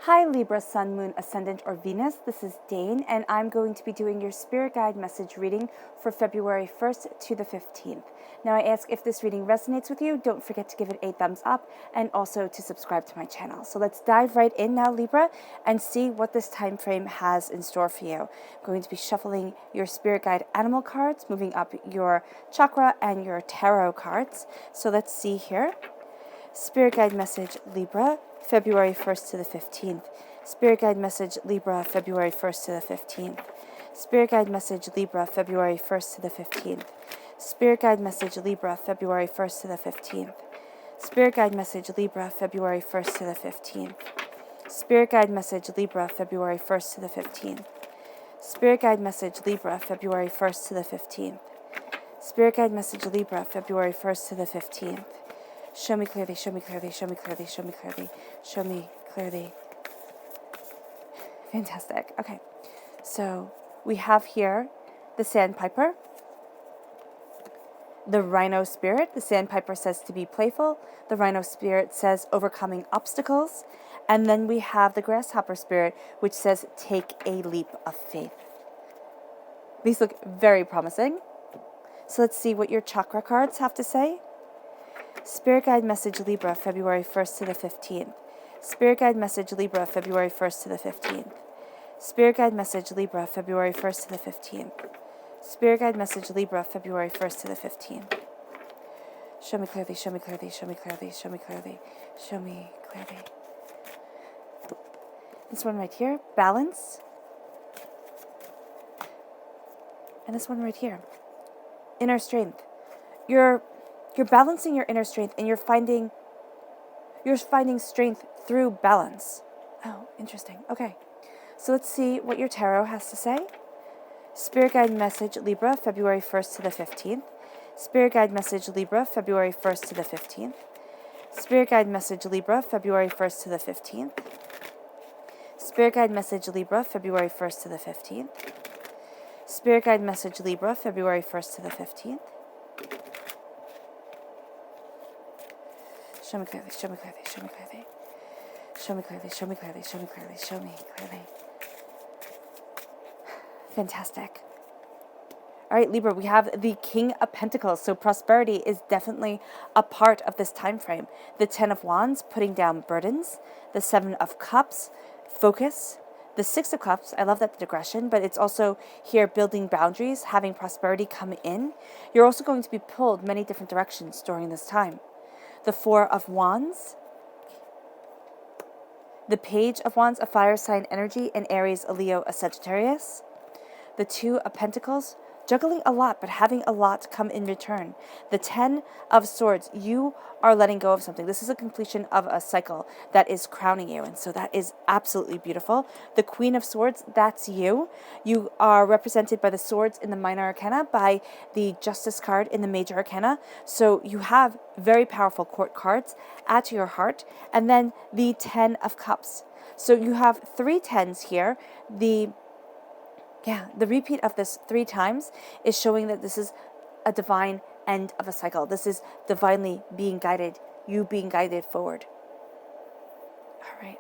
Hi Libra, Sun, Moon, Ascendant, or Venus. This is Dane, and I'm going to be doing your Spirit Guide message reading for February 1st to the 15th. Now I ask if this reading resonates with you, don't forget to give it a thumbs up and also to subscribe to my channel. So let's dive right in now, Libra, and see what this time frame has in store for you. I'm going to be shuffling your Spirit Guide animal cards, moving up your chakra and your tarot cards. So let's see here. Spirit Guide message, Libra, February 1st to the 15th. Spirit Guide message, Libra, February 1st to the 15th. Spirit Guide message, Libra, February 1st to the 15th. Spirit Guide message, Libra, February 1st to the 15th. Spirit Guide message, Libra, February 1st to the 15th. Spirit Guide message, Libra, February 1st to the 15th. Spirit Guide message, Libra, February 1st to the 15th. Spirit Guide message, Libra, February 1st to the 15th. Show me clearly, show me clearly, show me clearly, show me clearly, show me clearly. Fantastic. Okay, so we have here the sandpiper, the rhino spirit. The sandpiper says to be playful. The rhino spirit says overcoming obstacles. And then we have the grasshopper spirit, which says take a leap of faith. These look very promising. So let's see what your chakra cards have to say. Spirit Guide message, Libra, February 1st to the 15th. Spirit Guide message, Libra, February 1st to the 15th. Spirit Guide message, Libra, February 1st to the 15th. Spirit Guide message, Libra, February 1st to the 15th. Show me clearly, show me clearly, show me clearly, show me clearly, show me clearly. This one right here, balance. And this one right here, inner strength. You're balancing your inner strength, and you're finding strength through balance. Oh, interesting. Okay. So let's see what your tarot has to say. Spirit Guide message, Libra, February 1st to the 15th. Spirit Guide message, Libra, February 1st to the 15th. Spirit Guide message, Libra, February 1st to the 15th. Spirit Guide message, Libra, February 1st to the 15th. Spirit Guide message, Libra, February 1st to the 15th. Show me clearly, show me clearly, show me clearly. Show me clearly, show me clearly, show me clearly, show me clearly. Fantastic. All right, Libra, we have the King of Pentacles. So prosperity is definitely a part of this time frame. The 10 of Wands, putting down burdens. The 7 of Cups, focus. The 6 of Cups, I love that digression, but it's also here building boundaries, having prosperity come in. You're also going to be pulled many different directions during this time. The 4 of Wands, the Page of Wands, a fire sign energy, an Aries, a Leo, a Sagittarius. The 2 of Pentacles, juggling a lot, but having a lot come in return. The 10 of Swords, you are letting go of something. This is a completion of a cycle that is crowning you, and so that is absolutely beautiful. The Queen of Swords, that's you. You are represented by the swords in the minor arcana, by the Justice card in the major arcana. So you have very powerful court cards at your heart. And then the 10 of Cups. So you have 3 10s here. The repeat of this 3 times is showing that this is a divine end of a cycle. This is divinely being guided, you being guided forward. All right.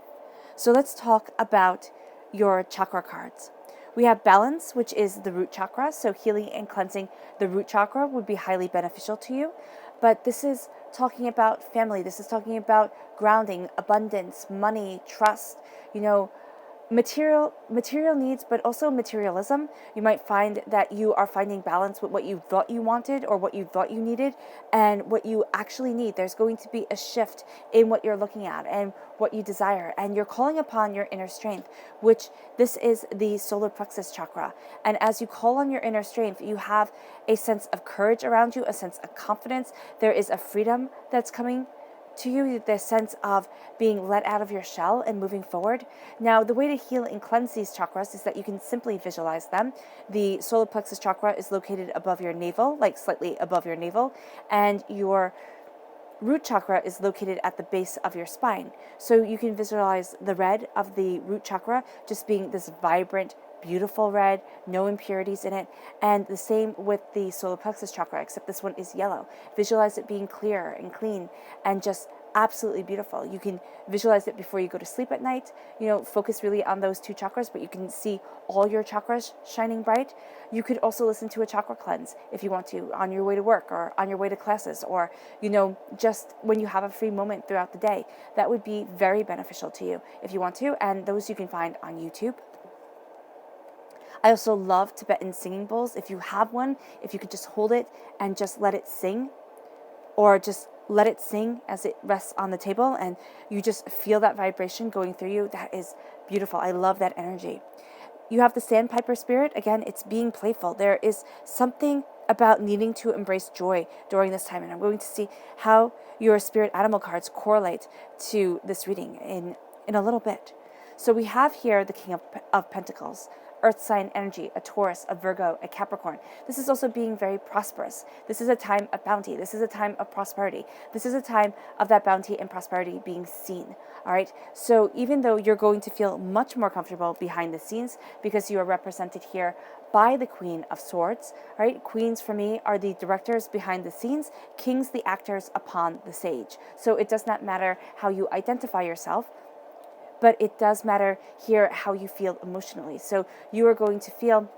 So let's talk about your chakra cards. We have balance, which is the root chakra. So healing and cleansing the root chakra would be highly beneficial to you. But this is talking about family. This is talking about grounding, abundance, money, trust, material needs, but also materialism. You might find that you are finding balance with what you thought you wanted or what you thought you needed and what you actually need. There's going to be a shift in what you're looking at and what you desire, and you're calling upon your inner strength, which this is the solar plexus chakra. And as you call on your inner strength, you have a sense of courage around you, a sense of confidence. There is a freedom that's coming to you, the sense of being let out of your shell and moving forward. Now, the way to heal and cleanse these chakras is that you can simply visualize them. The solar plexus chakra is located above your navel, like slightly above your navel, and your root chakra is located at the base of your spine. So you can visualize the red of the root chakra just being this vibrant, beautiful red, no impurities in it. And the same with the solar plexus chakra, except this one is yellow. Visualize it being clear and clean and just absolutely beautiful. You can visualize it before you go to sleep at night. Focus really on those 2 chakras, but you can see all your chakras shining bright. You could also listen to a chakra cleanse if you want to, on your way to work or on your way to classes, or just when you have a free moment throughout the day. That would be very beneficial to you if you want to, and those you can find on YouTube. I also love Tibetan singing bowls. If you have one, if you could just hold it and just let it sing, or just let it sing as it rests on the table and you just feel that vibration going through you. That is beautiful. I love that energy. You have the sandpiper spirit. Again, it's being playful. There is something about needing to embrace joy during this time, and I'm going to see how your spirit animal cards correlate to this reading in a little bit. So we have here the King of Pentacles, Earth sign energy, a Taurus, a Virgo, a Capricorn. This is also being very prosperous. This is a time of bounty. This is a time of prosperity. This is a time of that bounty and prosperity being seen. All right. So even though you're going to feel much more comfortable behind the scenes because you are represented here by the Queen of Swords, right? Queens for me are the directors behind the scenes, kings the actors upon the stage. So it does not matter how you identify yourself, but it does matter here how you feel emotionally. So you are going to feel,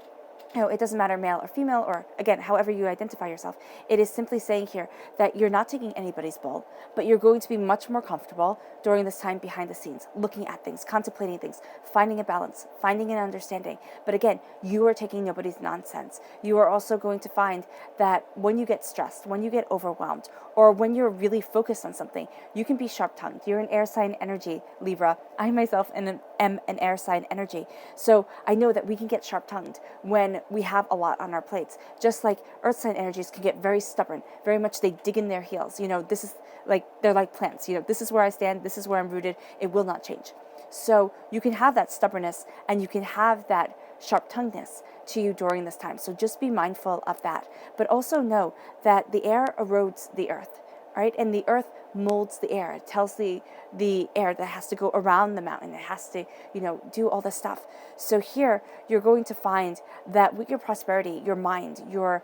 it doesn't matter male or female, or again, however you identify yourself. It is simply saying here that you're not taking anybody's bull, but you're going to be much more comfortable during this time behind the scenes, looking at things, contemplating things, finding a balance, finding an understanding. But again, you are taking nobody's nonsense. You are also going to find that when you get stressed, when you get overwhelmed, or when you're really focused on something, you can be sharp-tongued. You're an air sign energy, Libra. I myself am an air sign energy. So I know that we can get sharp-tongued when we have a lot on our plates. Just like earth sign energies can get very stubborn, very much they dig in their heels. This is like, they're like plants. This is where I stand, this is where I'm rooted, it will not change. So you can have that stubbornness and you can have that sharp-tonguedness to you during this time. So just be mindful of that. But also know that the air erodes the earth, right? And the earth molds the air. It tells the air that has to go around the mountain. It has to, do all this stuff. So here you're going to find that with your prosperity, your mind, your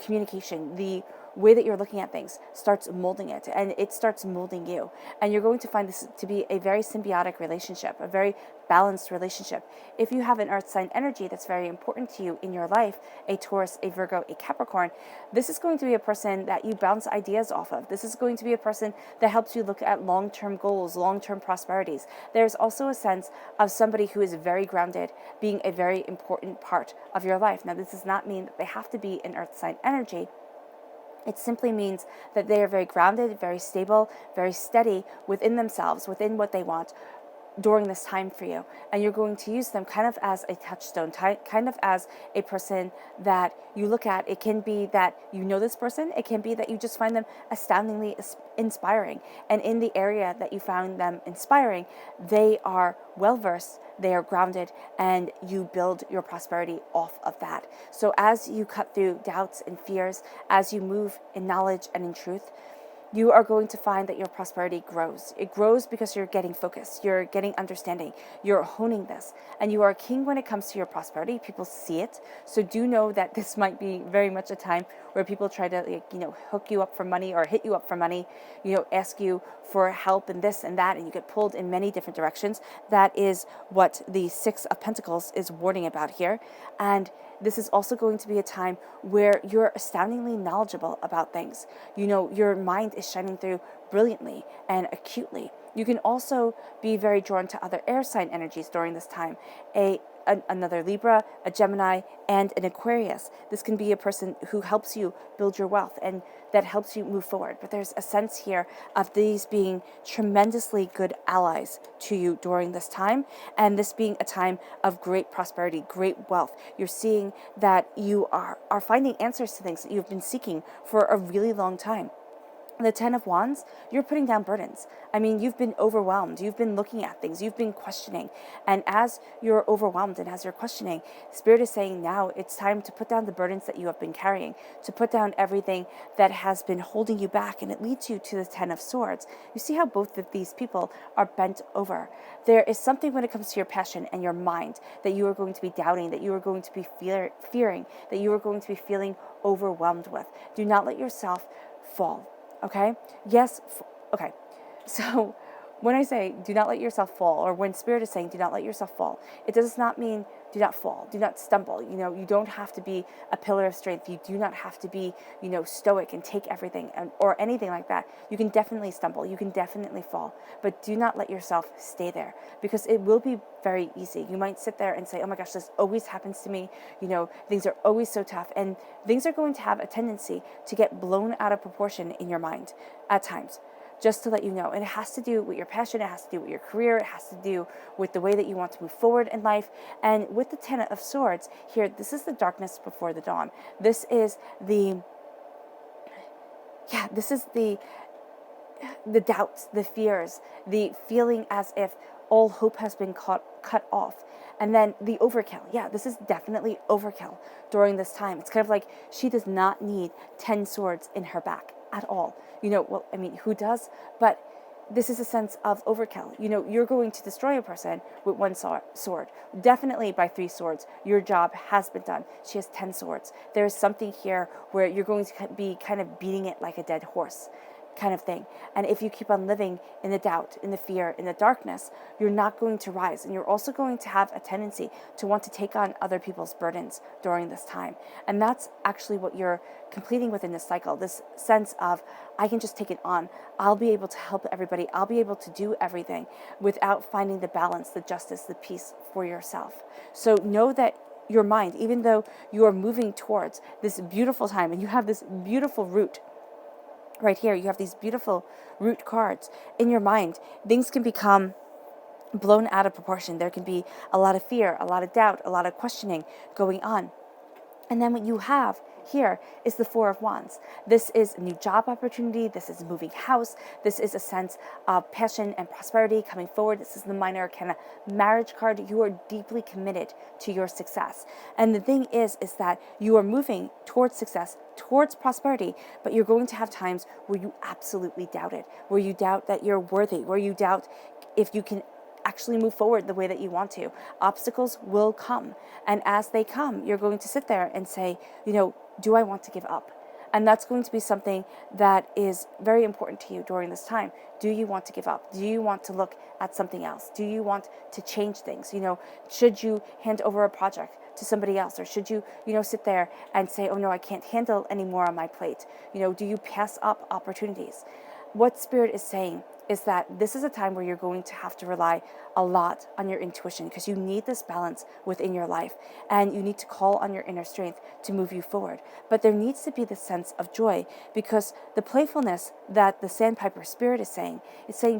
communication, the way that you're looking at things starts molding it, and it starts molding you. And you're going to find this to be a very symbiotic relationship, a very balanced relationship. If you have an earth sign energy that's very important to you in your life, a Taurus, a Virgo, a Capricorn, this is going to be a person that you bounce ideas off of. This is going to be a person that helps you look at long-term goals, long-term prosperities. There's also a sense of somebody who is very grounded being a very important part of your life. Now, this does not mean that they have to be an earth sign energy. It simply means that they are very grounded, very stable, very steady within themselves, within what they want during this time for you. And you're going to use them kind of as a touchstone, kind of as a person that you look at. It can be that you know this person. It can be that you just find them astoundingly inspiring. And in the area that you found them inspiring, they are well-versed, they are grounded, and you build your prosperity off of that. So as you cut through doubts and fears, as you move in knowledge and in truth, you are going to find that your prosperity grows. It grows because you're getting focused, you're getting understanding, you're honing this, and you are a king when it comes to your prosperity. People see it. So do know that this might be very much a time where people try to, hook you up for money or hit you up for money, ask you for help and this and that, and you get pulled in many different directions. That is what the Six of Pentacles is warning about here. And this is also going to be a time where you're astoundingly knowledgeable about things. Your mind is shining through brilliantly and acutely. You can also be very drawn to other air sign energies during this time. Another Libra, a Gemini, and an Aquarius. This can be a person who helps you build your wealth and that helps you move forward. But there's a sense here of these being tremendously good allies to you during this time, and this being a time of great prosperity, great wealth. You're seeing that you are finding answers to things that you've been seeking for a really long time. The Ten of Wands, you're putting down burdens. I mean, you've been overwhelmed. You've been looking at things. You've been questioning. And as you're overwhelmed and as you're questioning, Spirit is saying now it's time to put down the burdens that you have been carrying, to put down everything that has been holding you back. And it leads you to the Ten of Swords. You see how both of these people are bent over. There is something when it comes to your passion and your mind that you are going to be doubting, that you are going to be fearing, that you are going to be feeling overwhelmed with. Do not let yourself fall. Okay? Yes. Okay. So when I say do not let yourself fall, or when Spirit is saying do not let yourself fall, it does not mean do not fall, do not stumble. You don't have to be a pillar of strength. You do not have to be, stoic and take everything or anything like that. You can definitely stumble. You can definitely fall, but do not let yourself stay there, because it will be very easy. You might sit there and say, oh my gosh, this always happens to me. Things are always so tough, and things are going to have a tendency to get blown out of proportion in your mind at times. Just to let you know. And it has to do with your passion, it has to do with your career, it has to do with the way that you want to move forward in life. And with the Ten of Swords here, this is the darkness before the dawn. This is the doubts, the fears, the feeling as if all hope has been cut off. And then the overkill. Yeah, this is definitely overkill during this time. It's kind of like she does not need 10 swords in her back at all. Who does? But this is a sense of overkill. You're going to destroy a person with one sword. Definitely by 3 swords, your job has been done. She has 10 swords. There is something here where you're going to be kind of beating it like a dead horse kind of thing. And if you keep on living in the doubt, in the fear, in the darkness, you're not going to rise. And you're also going to have a tendency to want to take on other people's burdens during this time. And that's actually what you're completing within this cycle, this sense of, I can just take it on. I'll be able to help everybody. I'll be able to do everything without finding the balance, the justice, the peace for yourself. So know that your mind, even though you are moving towards this beautiful time and you have this beautiful root, right here, you have these beautiful root cards in your mind, things can become blown out of proportion. There can be a lot of fear, a lot of doubt, a lot of questioning going on. And then what you have here is the Four of Wands. This is a new job opportunity. This is a moving house. This is a sense of passion and prosperity coming forward. This is the Minor Arcana marriage card. You are deeply committed to your success. And the thing is that you are moving towards success, towards prosperity, but you're going to have times where you absolutely doubt it, where you doubt that you're worthy, where you doubt if you can actually move forward the way that you want to. Obstacles will come. And as they come, you're going to sit there and say, do I want to give up? And that's going to be something that is very important to you during this time. Do you want to give up? Do you want to look at something else? Do you want to change things? Should you hand over a project to somebody else? Or should you, sit there and say, oh no, I can't handle any more on my plate? Do you pass up opportunities? What Spirit is saying is that this is a time where you're going to have to rely a lot on your intuition, because you need this balance within your life and you need to call on your inner strength to move you forward. But there needs to be this sense of joy, because the playfulness that the Sandpiper Spirit is saying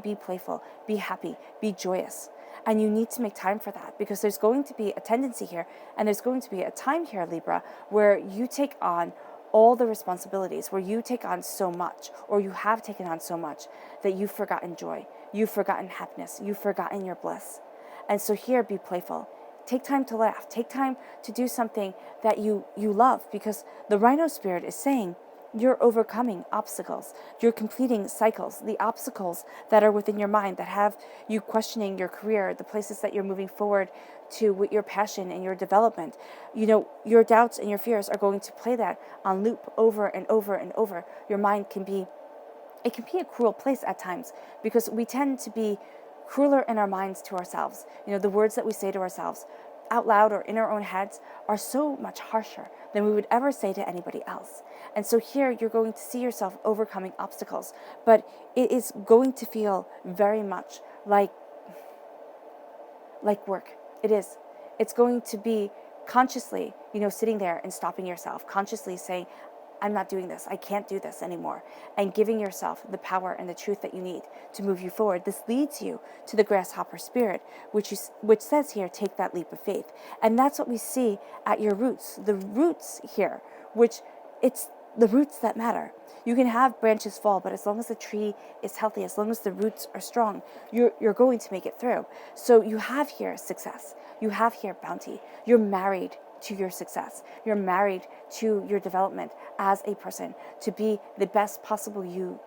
be playful, be happy, be joyous. And you need to make time for that, because there's going to be a tendency here and there's going to be a time here, Libra, where you take on all the responsibilities, where you take on so much, or you have taken on so much, that you've forgotten joy, you've forgotten happiness, you've forgotten your bliss. And so here, be playful. Take time to laugh. Take time to do something that you love, because the Rhino Spirit is saying you're overcoming obstacles. You're completing cycles, the obstacles that are within your mind that have you questioning your career, the places that you're moving forward to with your passion and your development. Your doubts and your fears are going to play that on loop over and over and over. Your mind can be a cruel place at times, because we tend to be crueler in our minds to ourselves. The words that we say to ourselves out loud or in our own heads are so much harsher than we would ever say to anybody else. And so here you're going to see yourself overcoming obstacles, but it is going to feel very much like work. It is. It's going to be consciously, sitting there and stopping yourself, consciously saying, I'm not doing this. I can't do this anymore. And giving yourself the power and the truth that you need to move you forward. This leads you to the Grasshopper Spirit, which says here, take that leap of faith. And that's what we see at your roots. The roots here, which it's the roots that matter. You can have branches fall, but as long as the tree is healthy, as long as the roots are strong, you're going to make it through. So you have here success. You have here bounty. You're married to your success. You're married to your development as a person, to be the best possible you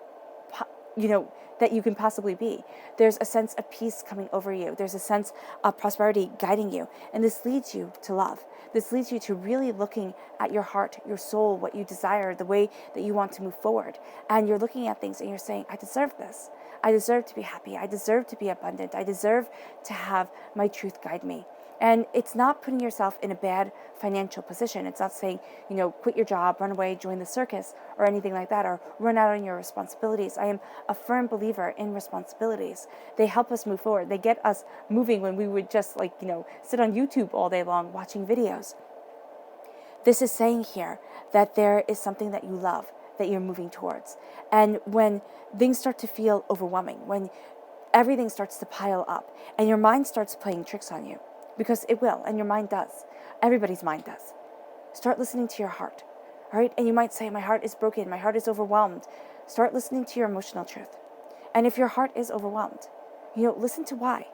that you can possibly be. There's a sense of peace coming over you. There's a sense of prosperity guiding you. And this leads you to love. This leads you to really looking at your heart, your soul, what you desire, the way that you want to move forward. And you're looking at things and you're saying, I deserve this. I deserve to be happy. I deserve to be abundant. I deserve to have my truth guide me. And it's not putting yourself in a bad financial position. It's not saying, quit your job, run away, join the circus, or anything like that, or run out on your responsibilities. I am a firm believer in responsibilities. They help us move forward. They get us moving when we would just sit on YouTube all day long watching videos. This is saying here that there is something that you love, that you're moving towards. And when things start to feel overwhelming, when everything starts to pile up and your mind starts playing tricks on you, because it will, and your mind does. Everybody's mind does. Start listening to your heart, all right? And you might say, my heart is broken, my heart is overwhelmed. Start listening to your emotional truth. And if your heart is overwhelmed, listen to why.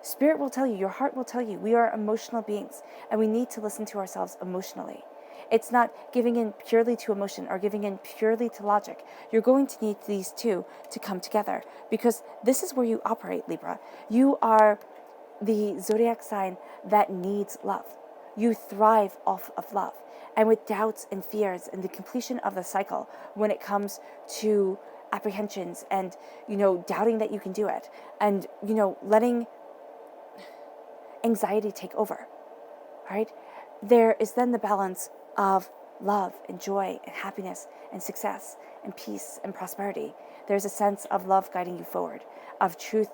Spirit will tell you, your heart will tell you, we are emotional beings, and we need to listen to ourselves emotionally. It's not giving in purely to emotion or giving in purely to logic. You're going to need these two to come together, because this is where you operate, Libra. You are the zodiac sign that needs love. You thrive off of love. And with doubts and fears and the completion of the cycle, when it comes to apprehensions and, doubting that you can do it, and, letting anxiety take over, right? There is then the balance of love and joy and happiness and success and peace and prosperity. There's a sense of love guiding you forward, of truth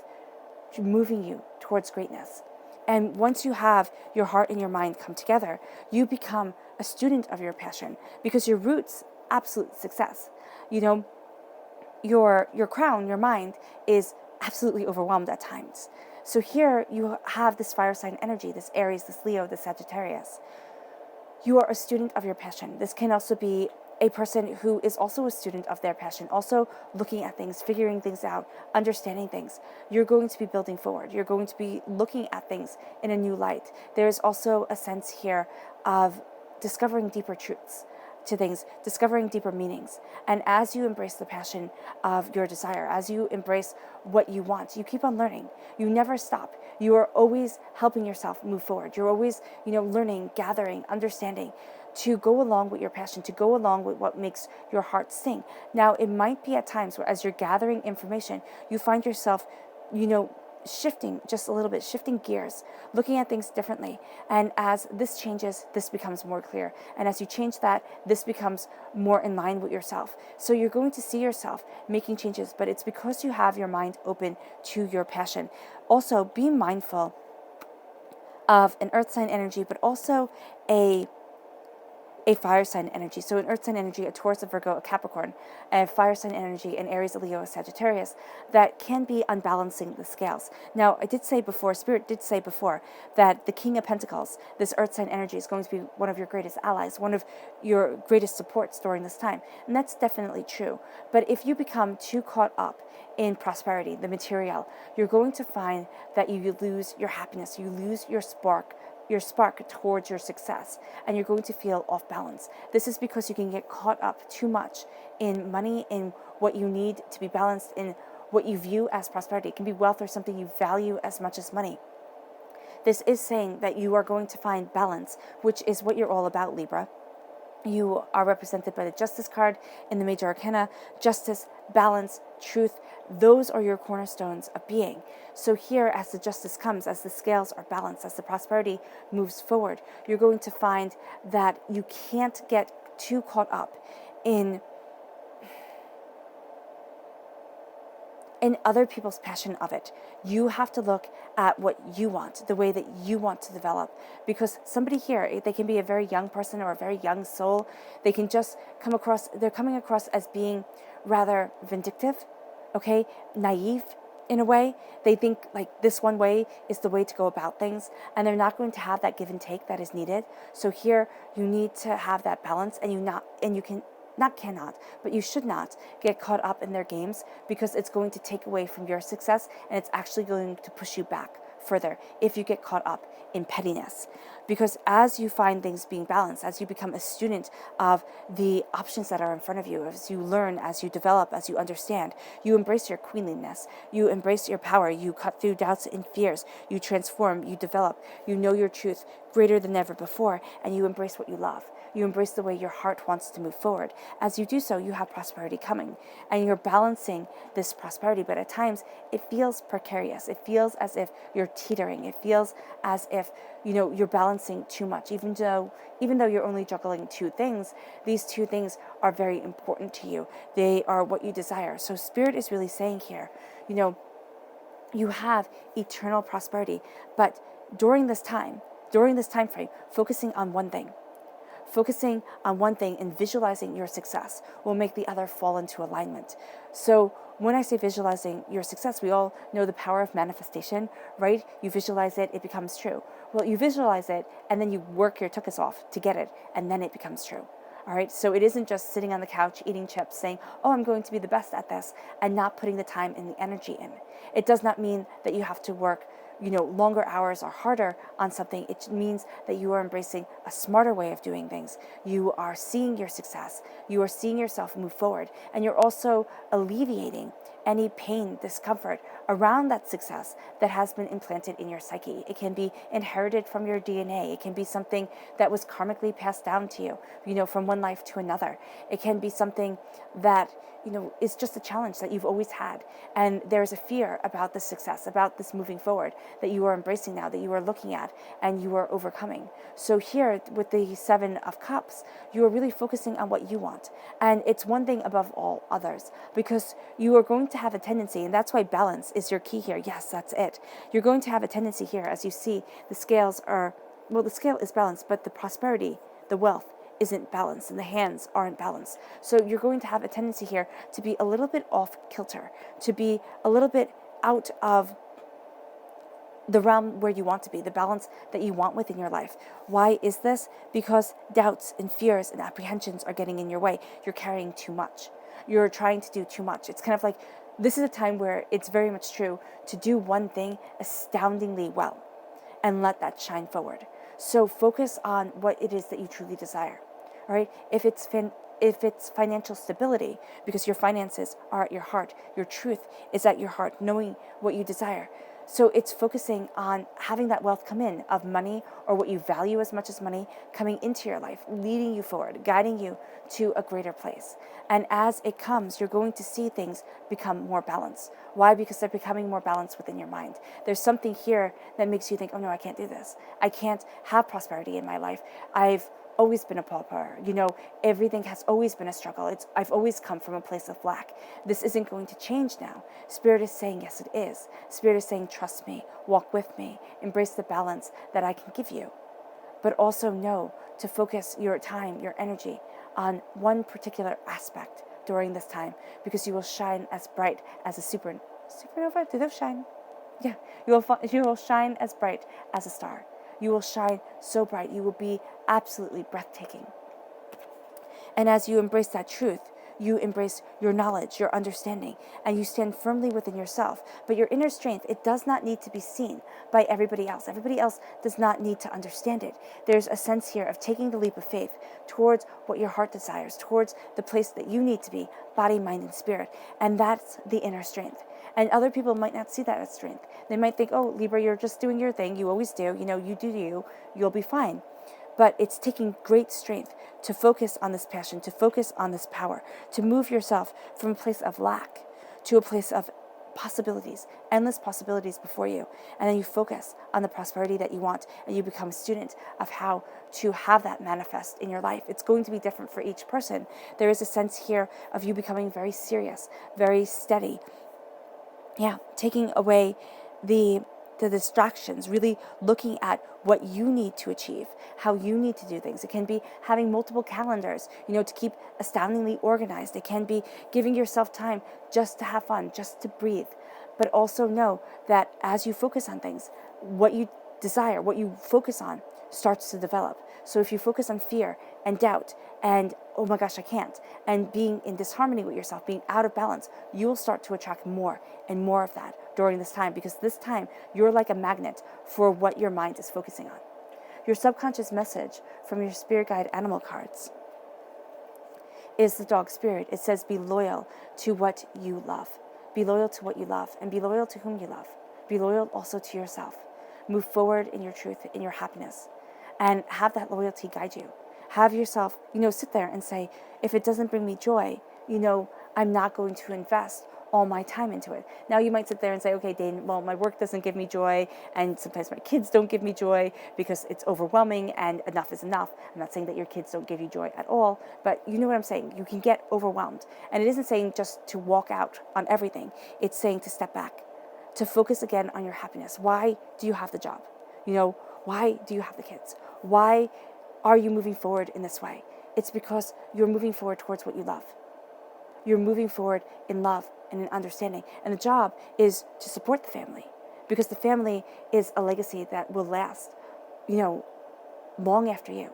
moving you towards greatness. And once you have your heart and your mind come together, you become a student of your passion, because your roots, absolute success. Your crown, your mind, is absolutely overwhelmed at times. So here you have this fire sign energy, this Aries, this Leo, this Sagittarius. You are a student of your passion. This can also be a person who is also a student of their passion, also looking at things, figuring things out, understanding things. You're going to be building forward. You're going to be looking at things in a new light. There's also a sense here of discovering deeper truths to things, discovering deeper meanings. And as you embrace the passion of your desire, as you embrace what you want, you keep on learning. You never stop. You are always helping yourself move forward. You're always, learning, gathering, understanding, to go along with your passion, to go along with what makes your heart sing. Now, it might be at times where, as you're gathering information, you find yourself, shifting just a little bit, shifting gears, looking at things differently. And as this changes, this becomes more clear. And as you change that, this becomes more in line with yourself. So you're going to see yourself making changes, but it's because you have your mind open to your passion. Also, be mindful of an earth sign energy, but also a fire sign energy. So an earth sign energy, a Taurus, a Virgo, a Capricorn, a fire sign energy, an Aries, a Leo, a Sagittarius, that can be unbalancing the scales. Now, Spirit did say before, that the King of Pentacles, this earth sign energy, is going to be one of your greatest allies, one of your greatest supports during this time. And that's definitely true. But if you become too caught up in prosperity, the material, you're going to find that you lose your happiness, you lose your spark towards your success, and you're going to feel off balance. This is because you can get caught up too much in money, in what you need to be balanced, in what you view as prosperity. It can be wealth or something you value as much as money. This is saying that you are going to find balance, which is what you're all about, Libra. You are represented by the Justice card in the Major Arcana. Justice, balance, truth, those are your cornerstones of being. So here, as the justice comes, as the scales are balanced, as the prosperity moves forward, you're going to find that you can't get too caught up in other people's passion of it. You have to look at what you want, the way that you want to develop. Because somebody here, they can be a very young person or a very young soul. They can just they're coming across as being rather vindictive, okay, naive in a way. They think like this one way is the way to go about things, and they're not going to have that give and take that is needed. So here you need to have that balance, and you should not get caught up in their games, because it's going to take away from your success, and it's actually going to push you back further if you get caught up in pettiness. Because as you find things being balanced, as you become a student of the options that are in front of you, as you learn, as you develop, as you understand, you embrace your queenliness, you embrace your power, you cut through doubts and fears, you transform, you develop, you know your truth greater than ever before, and you embrace what you love. You embrace the way your heart wants to move forward. As you do so, you have prosperity coming, and you're balancing this prosperity, but at times it feels precarious. It feels as if you're teetering. It feels as if, you're balancing too much. Even though you're only juggling two things, these two things are very important to you. They are what you desire. So Spirit is really saying here, you have eternal prosperity, but during this time frame, focusing on one thing and visualizing your success will make the other fall into alignment. So when I say visualizing your success, we all know the power of manifestation, right? You visualize it, it becomes true. Well, you visualize it and then you work your tuchus off to get it, and then it becomes true. All right, so it isn't just sitting on the couch eating chips saying, oh, I'm going to be the best at this, and not putting the time and the energy in. It does not mean that you have to work longer hours or harder on something. It means that you are embracing a smarter way of doing things. You are seeing your success. You are seeing yourself move forward. And you're also alleviating any pain, discomfort around that success that has been implanted in your psyche. It can be inherited from your DNA. It can be something that was karmically passed down to you, from one life to another. It can be something that is just a challenge that you've always had. And there's a fear about this success, about this moving forward, that you are embracing now, that you are looking at, and you are overcoming. So here, with the Seven of Cups, you are really focusing on what you want. And it's one thing above all others, because you are going to have a tendency, and that's why balance is your key here. Yes, that's it. You're going to have a tendency here, as you see, the scale is balanced, but the prosperity, the wealth, isn't balanced, and the hands aren't balanced. So you're going to have a tendency here to be a little bit off kilter, to be a little bit out of the realm where you want to be, the balance that you want within your life. Why is this? Because doubts and fears and apprehensions are getting in your way. You're carrying too much. You're trying to do too much. It's kind of like, this is a time where it's very much true to do one thing astoundingly well and let that shine forward. So focus on what it is that you truly desire. All right? If it's financial stability, because your finances are at your heart, your truth is at your heart, knowing what you desire. So it's focusing on having that wealth come in of money, or what you value as much as money, coming into your life, leading you forward, guiding you to a greater place. And as it comes, you're going to see things become more balanced. Why? Because they're becoming more balanced within your mind. There's something here that makes you think, oh no, I can't do this. I can't have prosperity in my life. I've always been a pauper. Everything has always been a struggle. I've always come from a place of lack. This isn't going to change now. Spirit is saying, yes, it is. Spirit is saying, trust me, walk with me, embrace the balance that I can give you. But also know to focus your time, your energy on one particular aspect during this time, because you will shine as bright as a supernova. Do those shine? Yeah, you will shine as bright as a star. You will shine so bright. You will be absolutely breathtaking. And as you embrace that truth, you embrace your knowledge, your understanding, and you stand firmly within yourself. But your inner strength, it does not need to be seen by everybody else. Everybody else does not need to understand it. There's a sense here of taking the leap of faith towards what your heart desires, towards the place that you need to be, body, mind, and spirit. And that's the inner strength. And other people might not see that as strength. They might think, oh, Libra, you're just doing your thing. You always do. You do you. You'll be fine. But it's taking great strength to focus on this passion, to focus on this power, to move yourself from a place of lack to a place of possibilities, endless possibilities before you. And then you focus on the prosperity that you want, and you become a student of how to have that manifest in your life. It's going to be different for each person. There is a sense here of you becoming very serious, very steady. Yeah, taking away the distractions, really looking at what you need to achieve, how you need to do things. It can be having multiple calendars, to keep astoundingly organized. It can be giving yourself time just to have fun, just to breathe. But also know that as you focus on things, what you desire, what you focus on, starts to develop. So if you focus on fear and doubt and, oh my gosh, I can't, and being in disharmony with yourself, being out of balance, you will start to attract more and more of that during this time, because this time you're like a magnet for what your mind is focusing on. Your subconscious message from your spirit guide animal cards is the dog spirit. It says, be loyal to what you love. Be loyal to what you love, and be loyal to whom you love. Be loyal also to yourself. Move forward in your truth, in your happiness, and have that loyalty guide you. Have yourself, sit there and say, if it doesn't bring me joy, I'm not going to invest all my time into it. Now you might sit there and say, okay, Dane, well, my work doesn't give me joy, and sometimes my kids don't give me joy because it's overwhelming and enough is enough. I'm not saying that your kids don't give you joy at all, but you know what I'm saying. You can get overwhelmed. And it isn't saying just to walk out on everything. It's saying to step back, to focus again on your happiness. Why do you have the job? Why do you have the kids? Why are you moving forward in this way? It's because you're moving forward towards what you love. You're moving forward in love and in understanding. And the job is to support the family, because the family is a legacy that will last, long after you.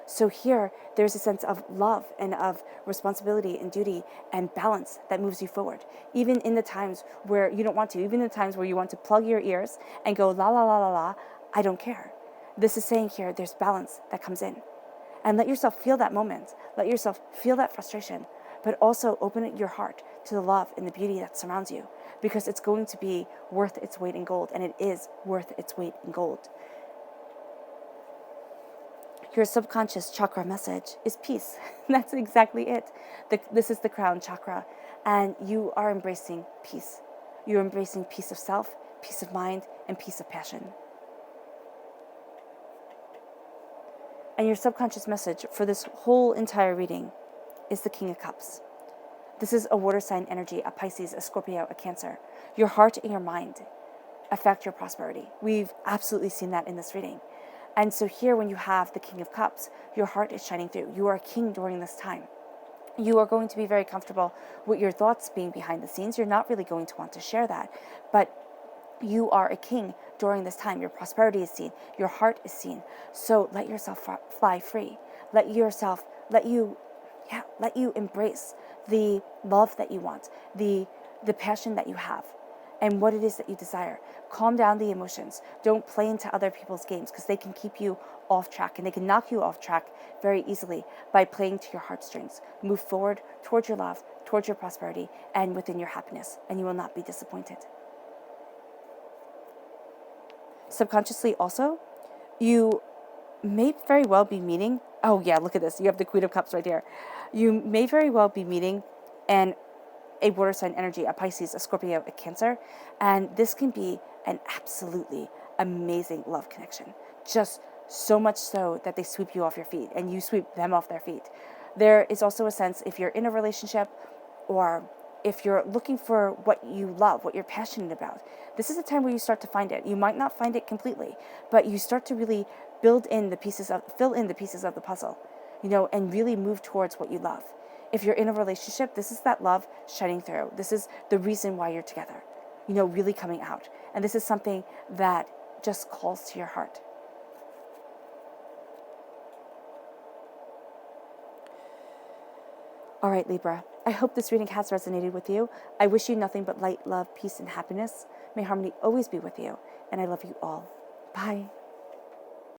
So here, there's a sense of love and of responsibility and duty and balance that moves you forward. Even in the times where you don't want to, even in the times where you want to plug your ears and go, la, la, la, la, la, I don't care. This is saying here, there's balance that comes in. And let yourself feel that moment. Let yourself feel that frustration, but also open your heart to the love and the beauty that surrounds you, because it's going to be worth its weight in gold, and it is worth its weight in gold. Your subconscious chakra message is peace. That's exactly it. This is the crown chakra, and you are embracing peace. You're embracing peace of self, peace of mind, and peace of passion. And your subconscious message for this whole entire reading is the King of Cups. This is a water sign energy, a Pisces, a Scorpio, a Cancer. Your heart and your mind affect your prosperity. We've absolutely seen that in this reading. And so here, when you have the King of Cups, your heart is shining through. You are a king during this time. You are going to be very comfortable with your thoughts being behind the scenes. You're not really going to want to share that. But you are a king during this time. Your prosperity is seen. Your heart is seen. So let yourself fly free. Let you embrace the love that you want, the passion that you have, and what it is that you desire. Calm down the emotions. Don't play into other people's games, because they can keep you off track, and they can knock you off track very easily by playing to your heartstrings. Move forward towards your love, towards your prosperity, and within your happiness, and you will not be disappointed. Subconsciously also, you may very well be meeting, oh yeah, look at this, you have the Queen of Cups right here. You may very well be meeting a water sign energy, a Pisces, a Scorpio, a Cancer, and this can be an absolutely amazing love connection. Just so much so that they sweep you off your feet and you sweep them off their feet. There is also a sense, if you're in a relationship or if you're looking for what you love, what you're passionate about, this is a time where you start to find it. You might not find it completely, but you start to really fill in the pieces of the puzzle, and really move towards what you love. If you're in a relationship, this is that love shining through. This is the reason why you're together, really coming out. And this is something that just calls to your heart. All right, Libra, I hope this reading has resonated with you. I wish you nothing but light, love, peace, and happiness. May harmony always be with you, and I love you all. Bye.